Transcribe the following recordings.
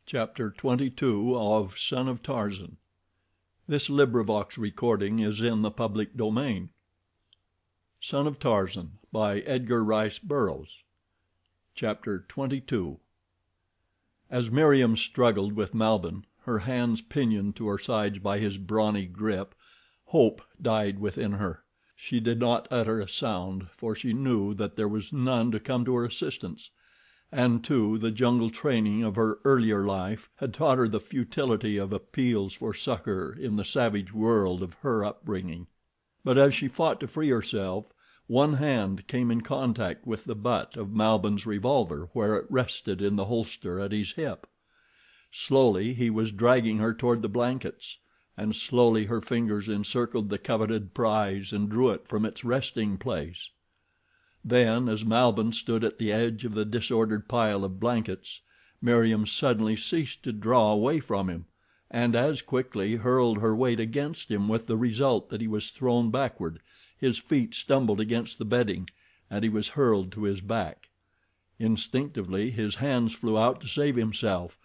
Chapter 22 of Son of Tarzan. This recording is in the public domain. Son of Tarzan by Edgar Rice Burroughs. Chapter 22. As Meriem struggled with Malbihn, her hands pinioned to her sides by his brawny grip, hope died within her. She did not utter a sound, for she knew that there was none to come to her assistance. And, too, the jungle training of her earlier life had taught her the futility of appeals for succor in the savage world of her upbringing. But as she fought to free herself, one hand came in contact with the butt of Malbihn's revolver where it rested in the holster at his hip. Slowly he was dragging her toward the blankets, and slowly her fingers encircled the coveted prize and drew it from its resting place. Then, as Malbihn stood at the edge of the disordered pile of blankets, Meriem suddenly ceased to draw away from him, and as quickly hurled her weight against him, with the result that he was thrown backward, his feet stumbled against the bedding, and he was hurled to his back. Instinctively his hands flew out to save himself,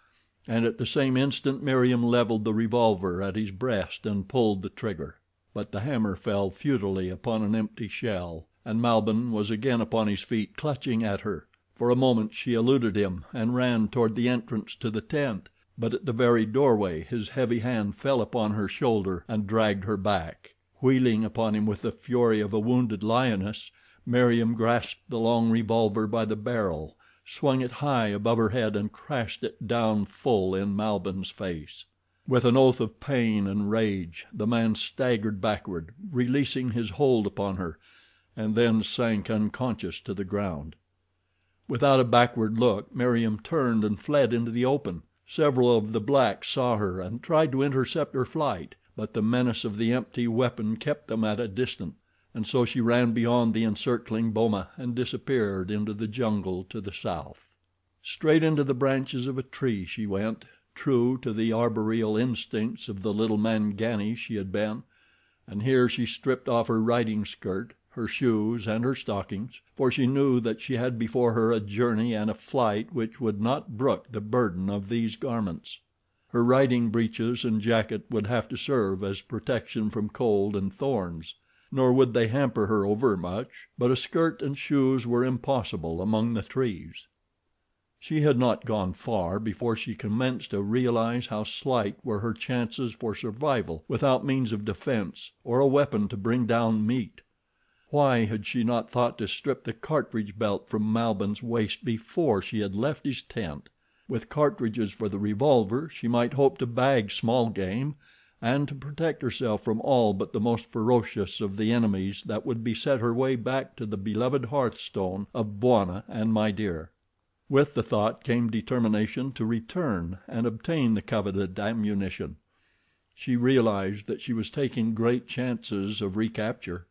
and at the same instant Meriem leveled the revolver at his breast and pulled the trigger. But the hammer fell futilely upon an empty shell, and Malbihn was again upon his feet, clutching at her. For a moment she eluded him and ran toward the entrance to the tent, but at the very doorway his heavy hand fell upon her shoulder and dragged her back. Wheeling upon him with the fury of a wounded lioness, Meriem grasped the long revolver by the barrel, swung it high above her head and crashed it down full in Malbihn's face. With an oath of pain and rage the man staggered backward, releasing his hold upon her, and then sank unconscious to the ground. Without a backward look Meriem turned and fled into the open. Several of the blacks saw her and tried to intercept her flight, but the menace of the empty weapon kept them at a distance, and so she ran beyond the encircling boma and disappeared into the jungle to the south. Straight into the branches of a tree she went, true to the arboreal instincts of the little Mangani she had been, and here she stripped off her riding skirt, her shoes and her stockings, for she knew that she had before her a journey and a flight which would not brook the burden of these garments. Her riding breeches and jacket would have to serve as protection from cold and thorns, nor would they hamper her overmuch, but a skirt and shoes were impossible among the trees. She had not gone far before she commenced to realize how slight were her chances for survival without means of defense or a weapon to bring down meat. Why had she not thought to strip the cartridge belt from Malbihn's waist before she had left his tent? With cartridges for the revolver she might hope to bag small game, and to protect herself from all but the most ferocious of the enemies that would beset her way back to the beloved hearthstone of Bwana and My Dear. With the thought came determination to return and obtain the coveted ammunition. She realized that she was taking great chances of recapture,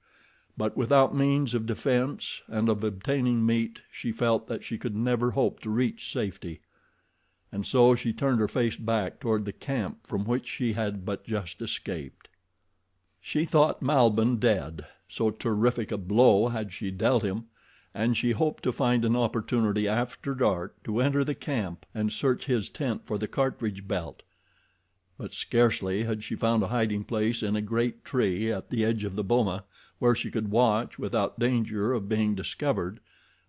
but without means of defense and of obtaining meat she felt that she could never hope to reach safety, and so she turned her face back toward the camp from which she had but just escaped. She thought Malbihn dead, so terrific a blow had she dealt him, and she hoped to find an opportunity after dark to enter the camp and search his tent for the cartridge belt. But scarcely had she found a hiding place in a great tree at the edge of the boma, where she could watch without danger of being discovered,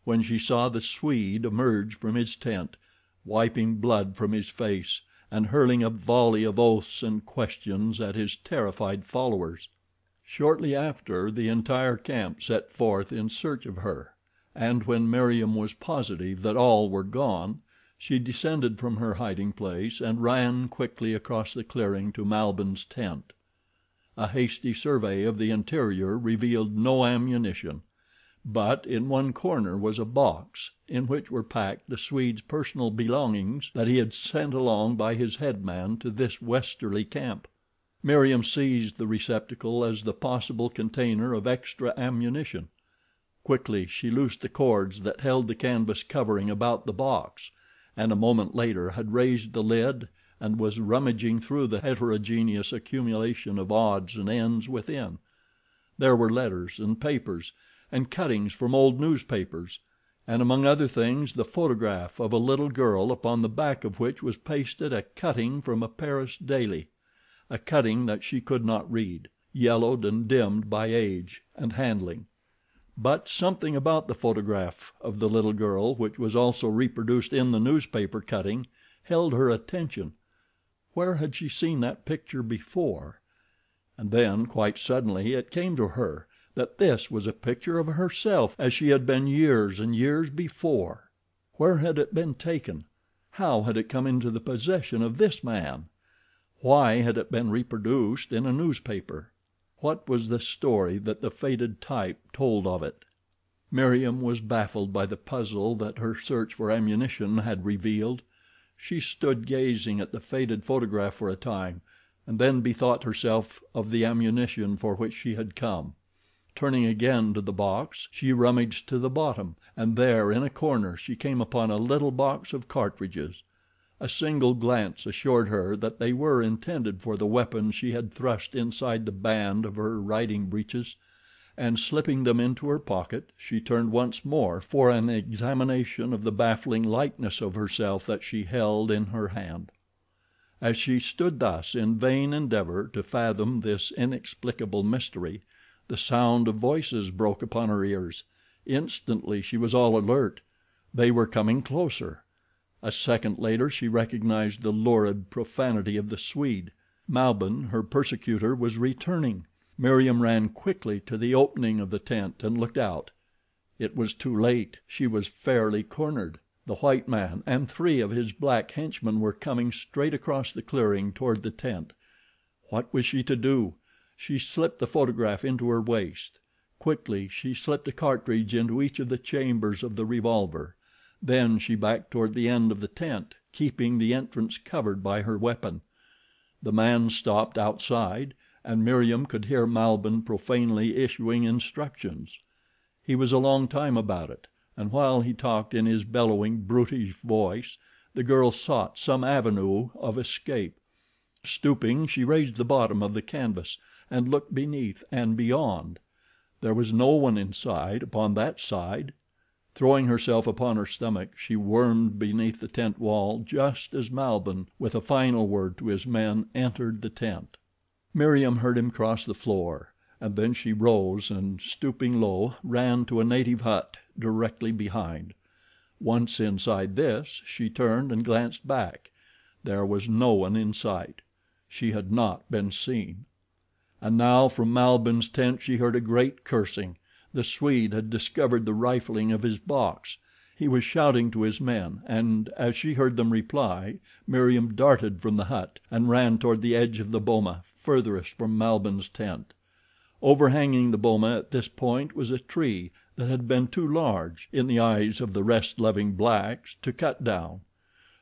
when she saw the Swede emerge from his tent, wiping blood from his face and hurling a volley of oaths and questions at his terrified followers. Shortly after, the entire camp set forth in search of her, and when Meriem was positive that all were gone, she descended from her hiding place and ran quickly across the clearing to Malbihn's tent. A hasty survey of the interior revealed no ammunition, but in one corner was a box in which were packed the Swede's personal belongings that he had sent along by his headman to this westerly camp. Meriem seized the receptacle as the possible container of extra ammunition. Quickly she loosed the cords that held the canvas covering about the box, and a moment later had raised the lid and was rummaging through the heterogeneous accumulation of odds and ends within. There were letters and papers and cuttings from old newspapers, and among other things the photograph of a little girl upon the back of which was pasted a cutting from a Paris daily, a cutting that she could not read, yellowed and dimmed by age and handling. But something about the photograph of the little girl, which was also reproduced in the newspaper cutting, held her attention. Where had she seen that picture before? And then, quite suddenly, it came to her that this was a picture of herself as she had been years and years before. Where had it been taken? How had it come into the possession of this man? Why had it been reproduced in a newspaper? What was the story that the faded type told of it? Meriem was baffled by the puzzle that her search for ammunition had revealed. She stood gazing at the faded photograph for a time, and then bethought herself of the ammunition for which she had come. Turning again to the box, she rummaged to the bottom, and there in a corner she came upon a little box of cartridges. A single glance assured her that they were intended for the weapon she had thrust inside the band of her riding breeches, and slipping them into her pocket she turned once more for an examination of the baffling likeness of herself that she held in her hand. As she stood thus in vain endeavor to fathom this inexplicable mystery, the sound of voices broke upon her ears. Instantly she was all alert. They were coming closer. A second later she recognized the lurid profanity of the Swede. Malbihn, her persecutor, was returning. Meriem ran quickly to the opening of the tent and looked out. It was too late. She was fairly cornered. The white man and 3 of his black henchmen were coming straight across the clearing toward the tent. What was she to do? She slipped the photograph into her waist. Quickly she slipped a cartridge into each of the chambers of the revolver. Then she backed toward the end of the tent, keeping the entrance covered by her weapon. The man stopped outside, and Meriem could hear Malbihn profanely issuing instructions. He was a long time about it, and while he talked in his bellowing, brutish voice, the girl sought some avenue of escape. Stooping, she raised the bottom of the canvas and looked beneath and beyond. There was no one in sight upon that side. Throwing herself upon her stomach, she wormed beneath the tent wall just as Malbihn, with a final word to his men, entered the tent. Meriem heard him cross the floor, and then she rose and, stooping low, ran to a native hut directly behind. Once inside this, she turned and glanced back. There was no one in sight. She had not been seen. And now from Malbihn's tent she heard a great cursing. The Swede had discovered the rifling of his box. He was shouting to his men, and as she heard them reply, Meriem darted from the hut and ran toward the edge of the boma furthest from Malbihn's tent. Overhanging the boma at this point was a tree that had been too large, in the eyes of the rest-loving blacks, to cut down.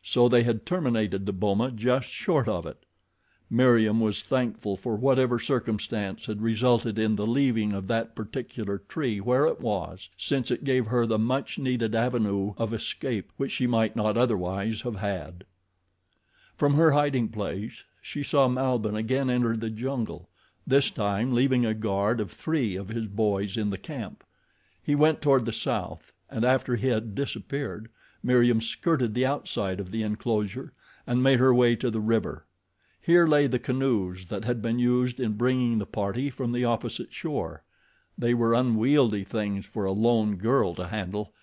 So they had terminated the boma just short of it. Meriem was thankful for whatever circumstance had resulted in the leaving of that particular tree where it was, since it gave her the much-needed avenue of escape which she might not otherwise have had. From her hiding place she saw Malbihn again enter the jungle, this time leaving a guard of 3 of his boys in the camp. He went toward the south, and after he had disappeared, Meriem skirted the outside of the enclosure and made her way to the river. Here lay the canoes that had been used in bringing the party from the opposite shore. They were unwieldy things for a lone girl to handle,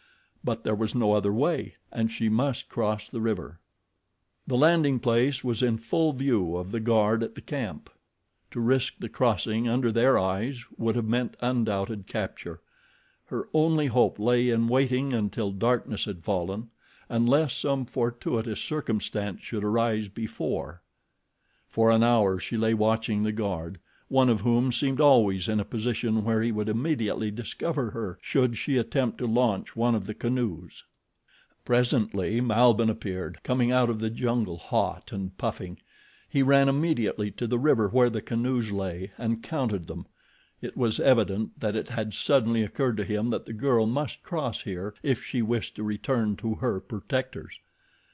but there was no other way, and she must cross the river. The landing place was in full view of the guard at the camp. To risk the crossing under their eyes would have meant undoubted capture. Her only hope lay in waiting until darkness had fallen, unless some fortuitous circumstance should arise before. For an hour she lay watching the guard, one of whom seemed always in a position where he would immediately discover her should she attempt to launch one of the canoes. Presently Malbihn appeared, coming out of the jungle hot and puffing. He ran immediately to the river where the canoes lay and counted them. It was evident that it had suddenly occurred to him that the girl must cross here if she wished to return to her protectors.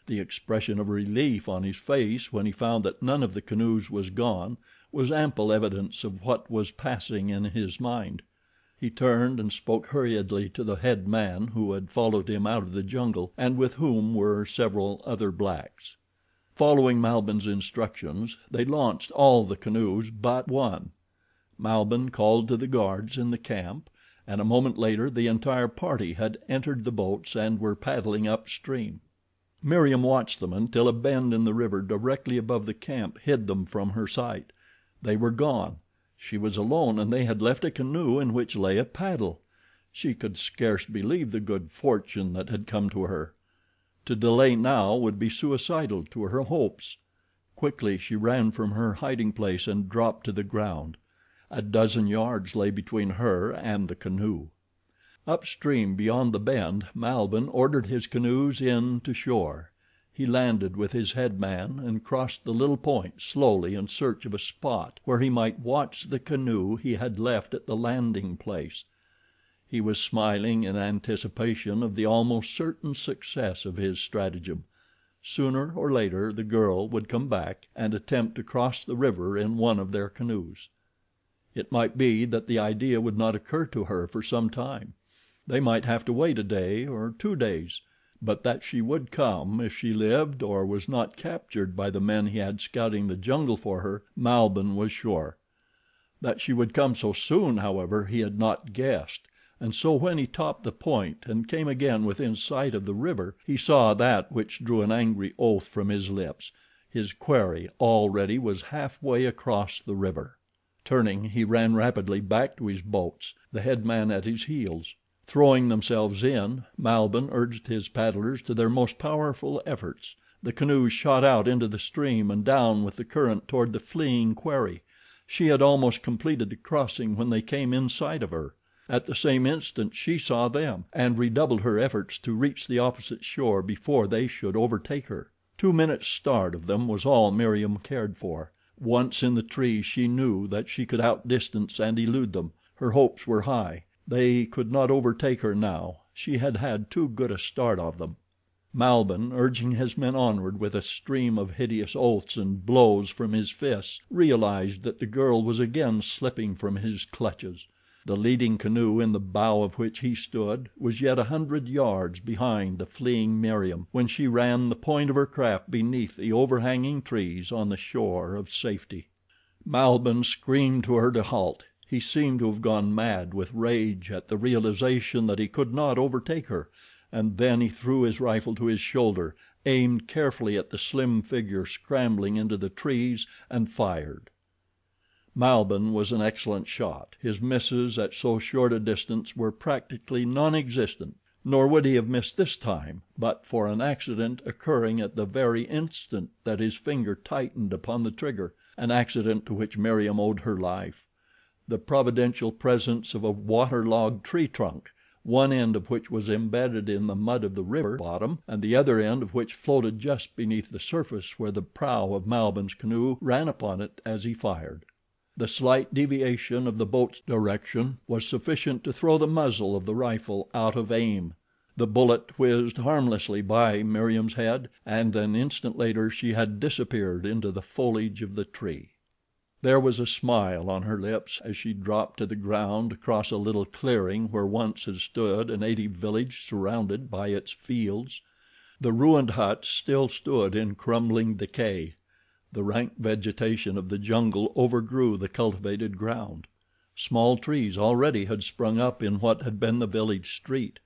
The expression of relief on his face when he found that none of the canoes was gone was ample evidence of what was passing in his mind. He turned and spoke hurriedly to the head man who had followed him out of the jungle and with whom were several other blacks. Following Malbihn's instructions, they launched all the canoes but one. Malbihn called to the guards in the camp, and a moment later the entire party had entered the boats and were paddling upstream. Meriem watched them until a bend in the river directly above the camp hid them from her sight. They were gone. She was alone and they had left a canoe in which lay a paddle. She could scarce believe the good fortune that had come to her. To delay now would be suicidal to her hopes. Quickly she ran from her hiding place and dropped to the ground. A dozen yards lay between her and the canoe. Upstream beyond the bend Malbihn ordered his canoes in to shore. He landed with his head man and crossed the little point slowly in search of a spot where he might watch the canoe he had left at the landing place. He was smiling in anticipation of the almost certain success of his stratagem. Sooner or later the girl would come back and attempt to cross the river in one of their canoes. It might be that the idea would not occur to her for some time. They might have to wait a day or 2 days, but that she would come if she lived or was not captured by the men he had scouting the jungle for her, Malbihn was sure. That she would come so soon, however, he had not guessed, and so when he topped the point and came again within sight of the river, he saw that which drew an angry oath from his lips. His quarry already was halfway across the river. Turning, he ran rapidly back to his boats, the head man at his heels. Throwing themselves in, Malbihn urged his paddlers to their most powerful efforts. The canoes shot out into the stream and down with the current toward the fleeing quarry. She had almost completed the crossing when they came in sight of her. At the same instant she saw them, and redoubled her efforts to reach the opposite shore before they should overtake her. 2 minutes' start of them was all Meriem cared for. Once in the trees she knew that she could outdistance and elude them. Her hopes were high. They could not overtake her now. She had had too good a start of them. Malbihn, urging his men onward with a stream of hideous oaths and blows from his fists, realized that the girl was again slipping from his clutches. The leading canoe, in the bow of which he stood, was yet 100 yards behind the fleeing Meriem when she ran the point of her craft beneath the overhanging trees on the shore of safety. Malbihn screamed to her to halt. He seemed to have gone mad with rage at the realization that he could not overtake her, and then he threw his rifle to his shoulder, aimed carefully at the slim figure scrambling into the trees, and fired. Malbihn was an excellent shot. His misses at so short a distance were practically non-existent, nor would he have missed this time but for an accident occurring at the very instant that his finger tightened upon the trigger, an accident to which Meriem owed her life. The providential presence of a waterlogged tree trunk, one end of which was embedded in the mud of the river bottom, and the other end of which floated just beneath the surface where the prow of Malbihn's canoe ran upon it as he fired. The slight deviation of the boat's direction was sufficient to throw the muzzle of the rifle out of aim. The bullet whizzed harmlessly by Meriem's head, and an instant later she had disappeared into the foliage of the tree. There was a smile on her lips as she dropped to the ground across a little clearing where once had stood a native village surrounded by its fields. The ruined huts still stood in crumbling decay. The rank vegetation of the jungle overgrew the cultivated ground. Small trees already had sprung up in what had been the village street,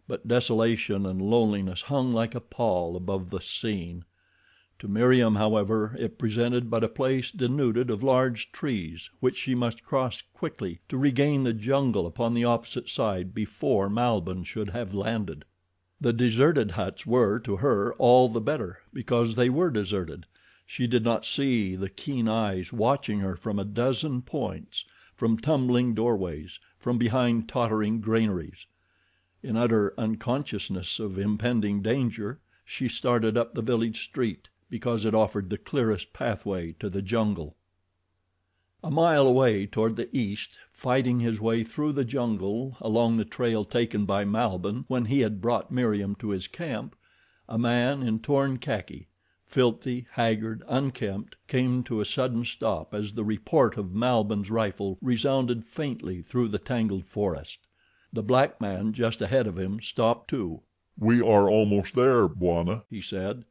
but desolation and loneliness hung like a pall above the scene. To Meriem, however, it presented but a place denuded of large trees which she must cross quickly to regain the jungle upon the opposite side before Malbihn should have landed. The deserted huts were, to her, all the better because they were deserted. She did not see the keen eyes watching her from a dozen points, from tumbling doorways, from behind tottering granaries. In utter unconsciousness of impending danger, she started up the village street, because it offered the clearest pathway to the jungle. A mile away toward the east, fighting his way through the jungle along the trail taken by Malbihn when he had brought Meriem to his camp, a man in torn khaki, filthy, haggard, unkempt, came to a sudden stop as the report of Malbihn's rifle resounded faintly through the tangled forest. The black man just ahead of him stopped too. "We are almost there, Bwana," he said.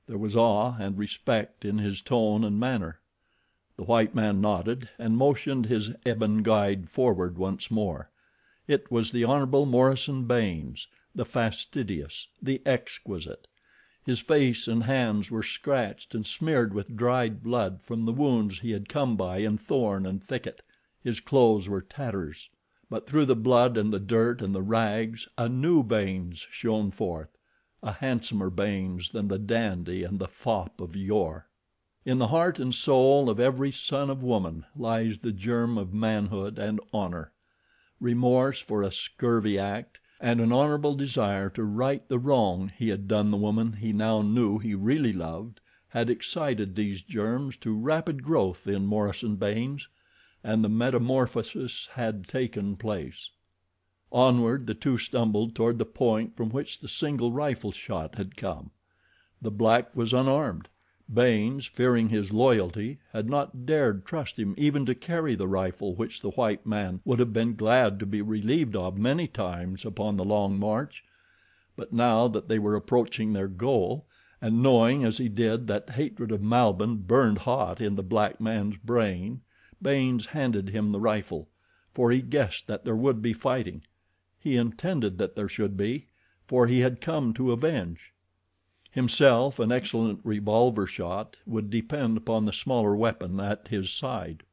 There was awe and respect in his tone and manner. The white man nodded and motioned his ebon guide forward once more. It was the Hon. Morison Baynes, the fastidious, the exquisite. His face and hands were scratched and smeared with dried blood from the wounds he had come by in thorn and thicket. His clothes were tatters, but through the blood and the dirt and the rags a new Baynes shone forth, a handsomer Baynes than the dandy and the fop of yore. In the heart and soul of every son of woman lies the germ of manhood and honor. Remorse for a scurvy act, and an honorable desire to right the wrong he had done the woman he now knew he really loved, had excited these germs to rapid growth in Morison Baynes, and the metamorphosis had taken place. Onward the two stumbled toward the point from which the single rifle shot had come. The black was unarmed. Baynes, fearing his loyalty, had not dared trust him even to carry the rifle which the white man would have been glad to be relieved of many times upon the long march; but now that they were approaching their goal, and knowing as he did that hatred of Malbihn burned hot in the black man's brain, Baynes handed him the rifle, for he guessed that there would be fighting. He intended that there should be, for he had come to avenge. Himself, an excellent revolver shot, would depend upon the smaller weapon at his side.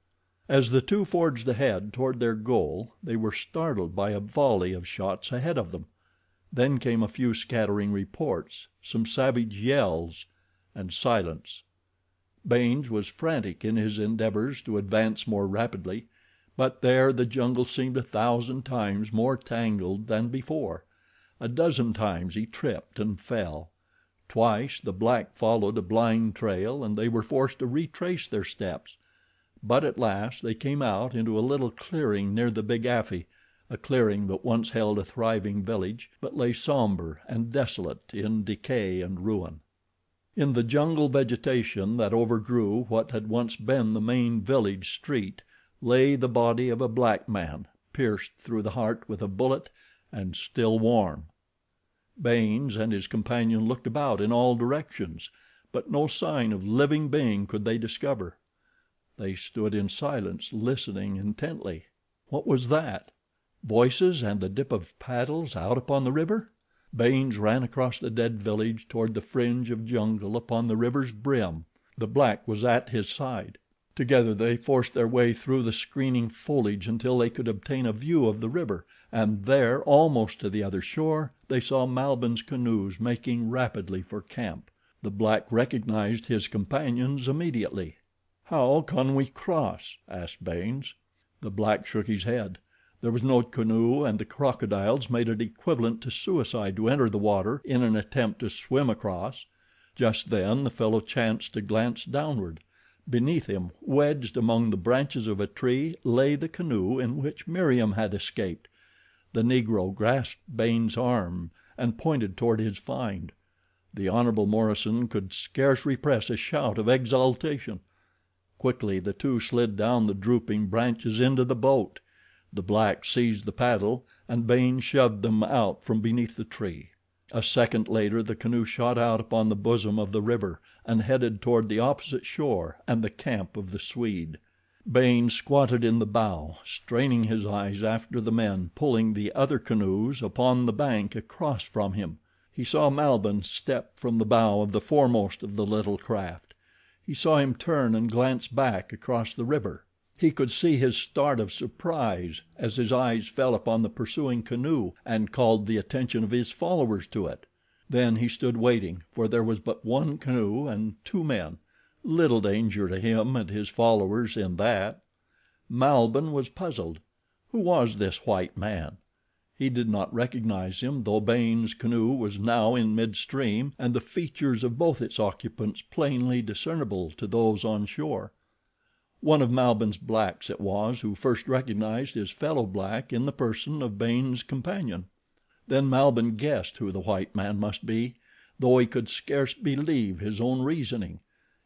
As the two forged ahead toward their goal they were startled by a volley of shots ahead of them. Then came a few scattering reports, some savage yells, and silence. Baynes was frantic in his endeavors to advance more rapidly, but there the jungle seemed 1,000 times more tangled than before. A dozen times he tripped and fell. Twice the black followed a blind trail and they were forced to retrace their steps; but at last they came out into a little clearing near the big afi, a clearing that once held a thriving village, but lay somber and desolate in decay and ruin. In the jungle vegetation that overgrew what had once been the main village street lay the body of a black man, pierced through the heart with a bullet and still warm. Baynes and his companion looked about in all directions, but no sign of living being could they discover. They stood in silence, listening intently. What was that? Voices and the dip of paddles out upon the river? Baynes ran across the dead village toward the fringe of jungle upon the river's brim. The black was at his side. Together they forced their way through the screening foliage until they could obtain a view of the river, and there, almost to the other shore, they saw Malbihn's canoes making rapidly for camp. The black recognized his companions immediately. "How can we cross?" asked Baynes. The black shook his head. There was no canoe and the crocodiles made it equivalent to suicide to enter the water in an attempt to swim across. Just then the fellow chanced to glance downward. Beneath him, wedged among the branches of a tree, lay the canoe in which Meriem had escaped. The Negro grasped Baynes' arm and pointed toward his find. The Hon. Morison could scarce repress a shout of exultation. Quickly the two slid down the drooping branches into the boat. The black seized the paddle, and Baynes shoved them out from beneath the tree. A second later the canoe shot out upon the bosom of the river and headed toward the opposite shore and the camp of the Swede. Baynes squatted in the bow, straining his eyes after the men pulling the other canoes upon the bank across from him. He saw Malbihn step from the bow of the foremost of the little craft. He saw him turn and glance back across the river. He could see his start of surprise as his eyes fell upon the pursuing canoe and called the attention of his followers to it. Then he stood waiting, for there was but one canoe and two men. Little danger to him and his followers in that. Malbihn was puzzled. Who was this white man? He did not recognize him, though Baynes' canoe was now in midstream and the features of both its occupants plainly discernible to those on shore. One of Malbihn's blacks it was who first recognized his fellow black in the person of Baynes' companion. Then Malbihn guessed who the white man must be. though he could scarce believe his own reasoning.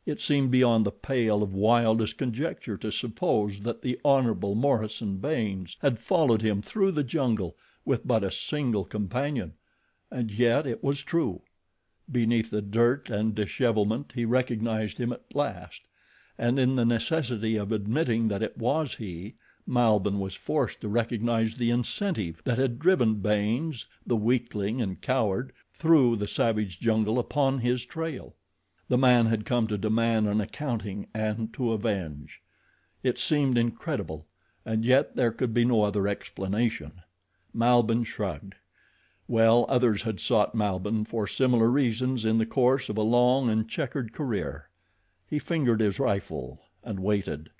It seemed beyond the pale of wildest conjecture to suppose that the Hon. Morison Baynes had followed him through the jungle with but a single companion, and yet it was true. Beneath the dirt and dishevelment he recognized him at last, and in the necessity of admitting that it was he, Malbihn was forced to recognize the incentive that had driven Baynes, the weakling and coward, through the savage jungle upon his trail. The man had come to demand an accounting and to avenge. It seemed incredible, and yet there could be no other explanation. Malbihn shrugged. Well, others had sought Malbihn for similar reasons in the course of a long and checkered career. He fingered his rifle and waited.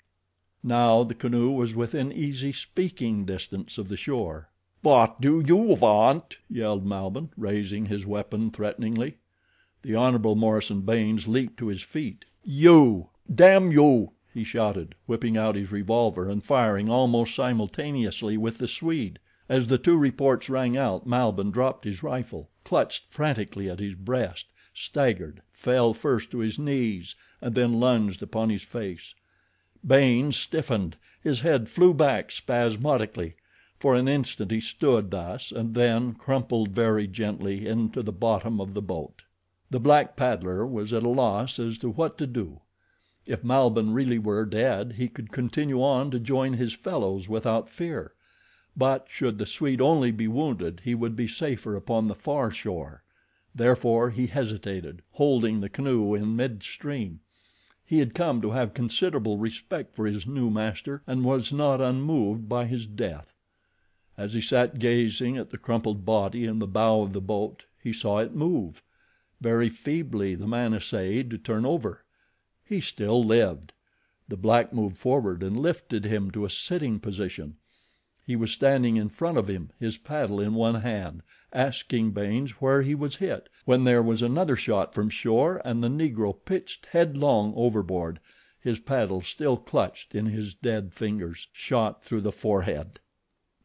Now the canoe was within easy speaking distance of the shore. "What do you want?" yelled Malbihn, raising his weapon threateningly. The Hon. Morison Baynes leaped to his feet. "You! Damn you!" he shouted, whipping out his revolver and firing almost simultaneously with the Swede. As the two reports rang out, Malbihn dropped his rifle, clutched frantically at his breast, staggered, fell first to his knees and then lunged upon his face. Baynes stiffened. His head flew back spasmodically. For an instant he stood thus and then crumpled very gently into the bottom of the boat. The black paddler was at a loss as to what to do. If Malbihn really were dead he could continue on to join his fellows without fear, but should the Swede only be wounded he would be safer upon the far shore. Therefore he hesitated, holding the canoe in midstream. He had come to have considerable respect for his new master and was not unmoved by his death. As he sat gazing at the crumpled body in the bow of the boat he saw it move. Very feebly the man essayed to turn over. He still lived. The black moved forward and lifted him to a sitting position. He was standing in front of him, his paddle in one hand, asking Baynes where he was hit, when there was another shot from shore and the Negro pitched headlong overboard, his paddle still clutched in his dead fingers, shot through the forehead.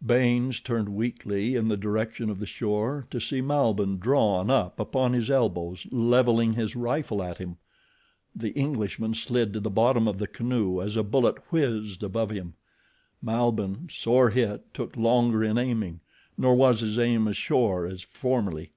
Baynes turned weakly in the direction of the shore to see Malbihn drawn up upon his elbows, leveling his rifle at him. The Englishman slid to the bottom of the canoe as a bullet whizzed above him. Malbihn, sore hit, took longer in aiming, nor was his aim as sure as formerly.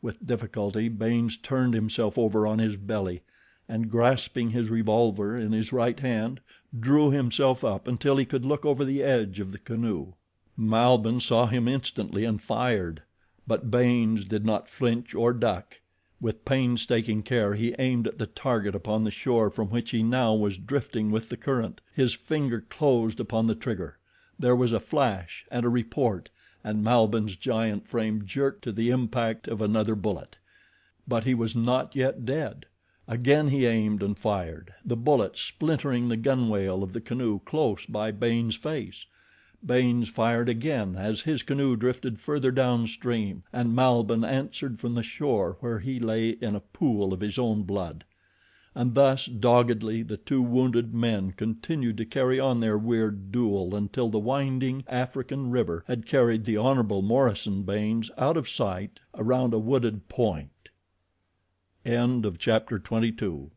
With difficulty Baynes turned himself over on his belly, and grasping his revolver in his right hand, drew himself up until he could look over the edge of the canoe. Malbihn saw him instantly and fired, but Baynes did not flinch or duck. With painstaking care he aimed at the target upon the shore from which he now was drifting with the current. His finger closed upon the trigger. There was a flash and a report, and Malbihn's giant frame jerked to the impact of another bullet. But he was not yet dead. Again he aimed and fired, the bullet splintering the gunwale of the canoe close by Baynes' face. Baynes fired again as his canoe drifted further downstream, and Malbihn answered from the shore where he lay in a pool of his own blood. And thus, doggedly, the two wounded men continued to carry on their weird duel until the winding African river had carried the Hon. Morison Baynes out of sight around a wooded point. Chapter 22